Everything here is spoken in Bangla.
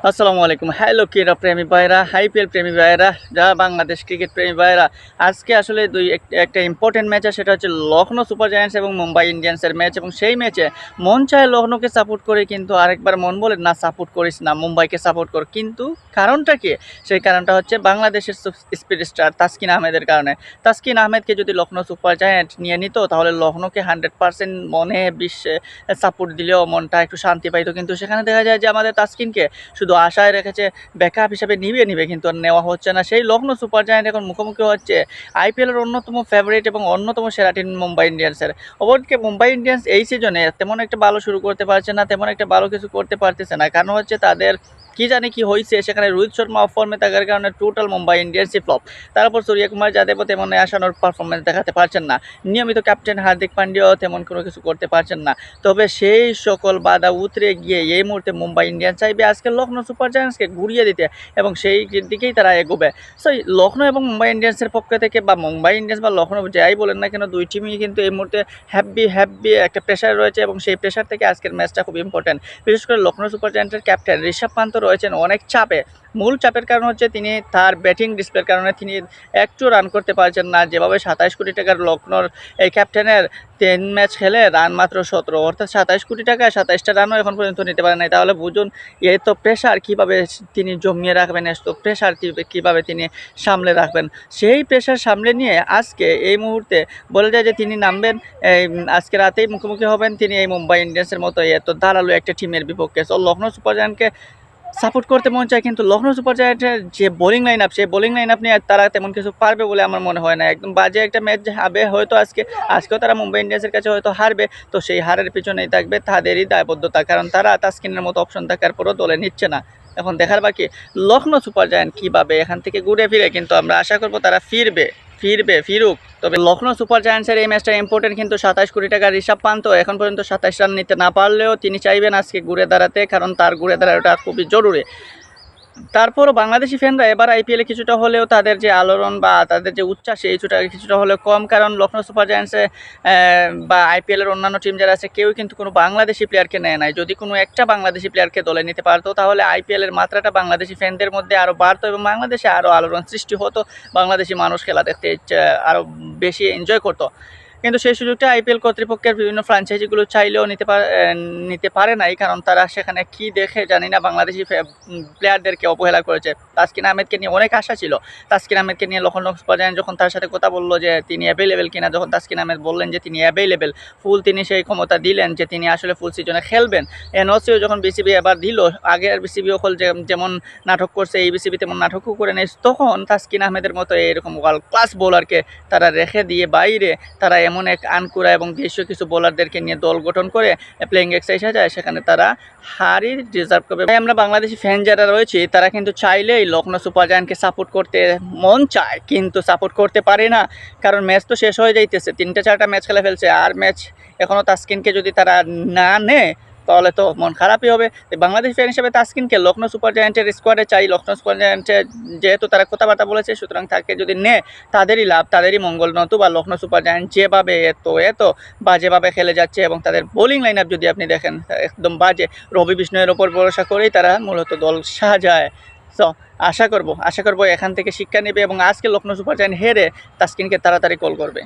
আসসালামু আলাইকুম। হ্যালো ক্রীড়া প্রেমী ভাইরা, আইপিএল প্রেমী ভাইরা, যা বাংলাদেশ ক্রিকেট প্রেমী ভাইরা। আজকে আসলে একটা ইম্পর্টেন্ট ম্যাচ আছে, সেটা হচ্ছে লখনৌ সুপার জায়ান্টস এবং মুম্বাই ইন্ডিয়ান্সের ম্যাচ। এবং সেই ম্যাচে মন চায় লখনৌকে সাপোর্ট করে, কিন্তু আরেকবার মন বলে না, সাপোর্ট করিস না, মুম্বাইকে সাপোর্ট কর। কিন্তু কারণটা কি? সেই কারণটা হচ্ছে বাংলাদেশের স্পিড স্টার তাসকিন আহমেদের কারণে। তাসকিন আহমেদকে যদি লখনৌ সুপার জায়ান্ট নিয়ে নিত, তাহলে লখনৌকে 100% মনে বিশ্বে সাপোর্ট দিলেও মনটা একটু শান্তি পাইতো। কিন্তু সেখানে দেখা যায় যে আমাদের তাসকিনকে শুধু আশায় রেখেছে ব্যাকআপ হিসেবে নিবে কিন্তু আর নেওয়া হচ্ছে না। সেই লখনৌ সুপার জায়ান্ট এখন মুখোমুখি হচ্ছে আইপিএলের অন্যতম ফেভারিট এবং অন্যতম সেরা টিম মুম্বাই ইন্ডিয়ান্সের। অপরদিকে মুম্বাই ইন্ডিয়ান্স এই সিজনে তেমন একটা ভালো শুরু করতে পারছে না, তেমন একটা ভালো কিছু করতে পারতেছে না। কারণ হচ্ছে তাদের কি জানি কি হয়েছে, সেখানে রোহিত শর্মা অফ ফর্মে থাকার কারণে টোটাল মুম্বাই ইন্ডিয়ান্সই ফ্লপ। তারপর সূর্যকুমার যাদবও তেমন আশানুর পারফরমেন্স দেখাতে পারছেন না। নিয়মিত ক্যাপ্টেন হার্দিক পান্ডিয়াও তেমন কোনো কিছু করতে পারছেন না। তবে সেই সকল বাধা উতরে গিয়ে এই মুহূর্তে মুম্বাই ইন্ডিয়ান্স চাইবে আজকে লখনৌ সুপার জায়ান্টসকে ঘুরিয়ে দিতে, এবং সেই দিকেই তারা এগোবে। সো লখনৌ এবং মুম্বাই ইন্ডিয়ান্সের পক্ষ থেকে, বা মুম্বাই ইন্ডিয়ান্স বা লখনৌ যাই বলেন না কেন, দুই টিমই কিন্তু এই মুহূর্তে হ্যাপি একটা প্রেশার রয়েছে, এবং সেই প্রেশার থেকে আজকের ম্যাচটা খুব ইম্পর্টেন্ট। বিশেষ করে লখনৌ সুপার জায়ান্টের ক্যাপ্টেন ঋষভ পান্ত রয়েছেন অনেক চাপে। মূল চাপের কারণ হচ্ছে তিনি তার ব্যাটিং ডিসপ্লের কারণে তিনি একটু রান করতে পারছেন না। যেভাবে 27 কোটি টাকার লখনৌর এই ক্যাপ্টেনের 3 ম্যাচ খেলে রান মাত্র 17, অর্থাৎ 27 কোটি টাকা 27টা রানও এখন পর্যন্ত নিতে পারে নাই। তাহলে বুঝুন এই তো প্রেশার কীভাবে তিনি জমিয়ে রাখবেন, এত প্রেশার কীভাবে তিনি সামলে রাখবেন। সেই প্রেশার সামলে নিয়ে আজকে এই মুহূর্তে বলে যায় যে তিনি নামবেন, আজকে রাতেই মুখোমুখি হবেন তিনি এই মুম্বাই ইন্ডিয়ান্সের মতো এত ধারালো একটা টিমের বিপক্ষে। সো লখনৌ সুপার জায়ান্টকে সাপোর্ট করতে মন চায়, কিন্তু লখনৌ সুপার জায়ান্টের যে বোলিং লাইন আপ, সেই বোলিং লাইন আপ নিয়ে তারা তেমন কিছু পারবে বলে আমার মনে হয় না। একদম বাজে একটা ম্যাচ হবে হয়তো আজকেও তারা মুম্বাই ইন্ডিয়ান্সের কাছে হয়তো হারবে। তো সেই হারের পিছনেই থাকবে তাদেরই দায়বদ্ধতা, কারণ তারা তাসকিনের মতো অপশন থাকার পরও দলে নিচ্ছে না। এখন দেখার বাকি লখনৌ সুপার জায়ান্ট কীভাবে এখান থেকে ঘুরে ফিরে, কিন্তু আমরা আশা করবো তারা ফিরুক। তবে লখনৌ সুপার জায়ান্টসের এই ম্যাচটা ইম্পর্টেন্ট, কিন্তু 27 কোটি টাকা ঋষভ পান্ত এখন পর্যন্ত 27 রান নিতে না পারলেও তিনি চাইবেন আজকে ঘুরে দাঁড়াতে, কারণ তার ঘুরে দাঁড়ানোটা খুবই জরুরি। তারপরও বাংলাদেশি ফ্যানরা এবার আইপিএলে কিছুটা হলেও তাদের যে আলোড়ন বা তাদের যে উচ্ছ্বাস, এই কিছুটা হলেও কম। কারণ লখনৌ সুপার জায়ান্টসে বা আইপিএলের অন্যান্য টিম যারা আছে, কেউ কিন্তু কোনো বাংলাদেশি প্লেয়ারকে নেয় নাই। যদি কোনো একটা বাংলাদেশি প্লেয়ারকে দলে নিতে পারতো, তাহলে আইপিএলের মাত্রাটা বাংলাদেশি ফ্যানদের মধ্যে আরও বাড়তো এবং বাংলাদেশে আরও আলোড়ন সৃষ্টি হতো। বাংলাদেশি মানুষ খেলা দেখতে আরও বেশি এনজয় করতো। কিন্তু সেই সুযোগটা আইপিএল কর্তৃপক্ষের বিভিন্ন ফ্র্যাঞ্চাইজিগুলো চাইলেও নিতে পারে নাই, কারণ তারা সেখানে কি দেখে জানি না বাংলাদেশি প্লেয়ারদেরকে অবহেলা করেছে। তাসকিন আহমেদকে নিয়ে অনেক আশা ছিল। তাসকিন আহমেদকে নিয়ে লখনৌ সুপার জায়ান্টস যখন তার সাথে কথা বললো যে তিনি অ্যাভেলেবেল কিনা, যখন তাসকিন আহমেদ বললেন যে তিনি অ্যাভেলেবেল, তিনি সেই ক্ষমতা দিলেন যে তিনি আসলে ফুল সিজনে খেলবেন। এনওসিও যখন বিসিবি এবার দিল, আগের বিসিবি অকল যেমন নাটক করছে, এই বিসিবি তেমন নাটকও করে নেই, তখন তাসকিন আহমেদের মতো এরকম ওয়ার্ল্ড ক্লাস বোলারকে তারা রেখে দিয়ে বাইরে তারা এমন এক আনকুরা এবং দেশীয় কিছু বোলারদেরকে নিয়ে দল গঠন করে প্লেইং এক্সারসাইজ যায়, সেখানে তারা হারই ডিজার্ভ করবে। তাই আমরা বাংলাদেশি ফ্যান যারা রয়েছে, তারা কিন্তু চাইলেই লখনৌ সুপার জায়ান্টকে সাপোর্ট করতে মন চায়, কিন্তু সাপোর্ট করতে পারে না। কারণ ম্যাচ তো শেষ হয়ে যাইতেছে, 3-4টা ম্যাচ খেলে ফেলছে, আর ম্যাচ এখনও তাসকিনকে যদি তারা না নেয় তাহলে তো মন খারাপই হবে। বাংলাদেশ ফ্যান হিসেবে তাসকিনকে লখনৌ সুপার জায়ান্টের স্কোয়াডে চাই। লখনৌ সুপার জায়ান্টে যেহেতু তারা কথাবার্তা বলেছে, সুতরাং তাকে যদি নেয় তাদেরই লাভ, তাদেরই মঙ্গল। নতুবা লখনৌ সুপার জায়ান্ট যেভাবে এত বাজেভাবে খেলে যাচ্ছে, এবং তাদের বোলিং লাইন আপ যদি আপনি দেখেন একদম বাজে, রবি বিষ্ণয়ের ওপর ভরসা করেই তারা মূলত দল সাজায়। সো আশা করবো এখান থেকে শিক্ষা নেবে এবং আজকে লখনৌ সুপার জায়ান্ট হেরে তাসকিনকে তাড়াতাড়ি কল করবে।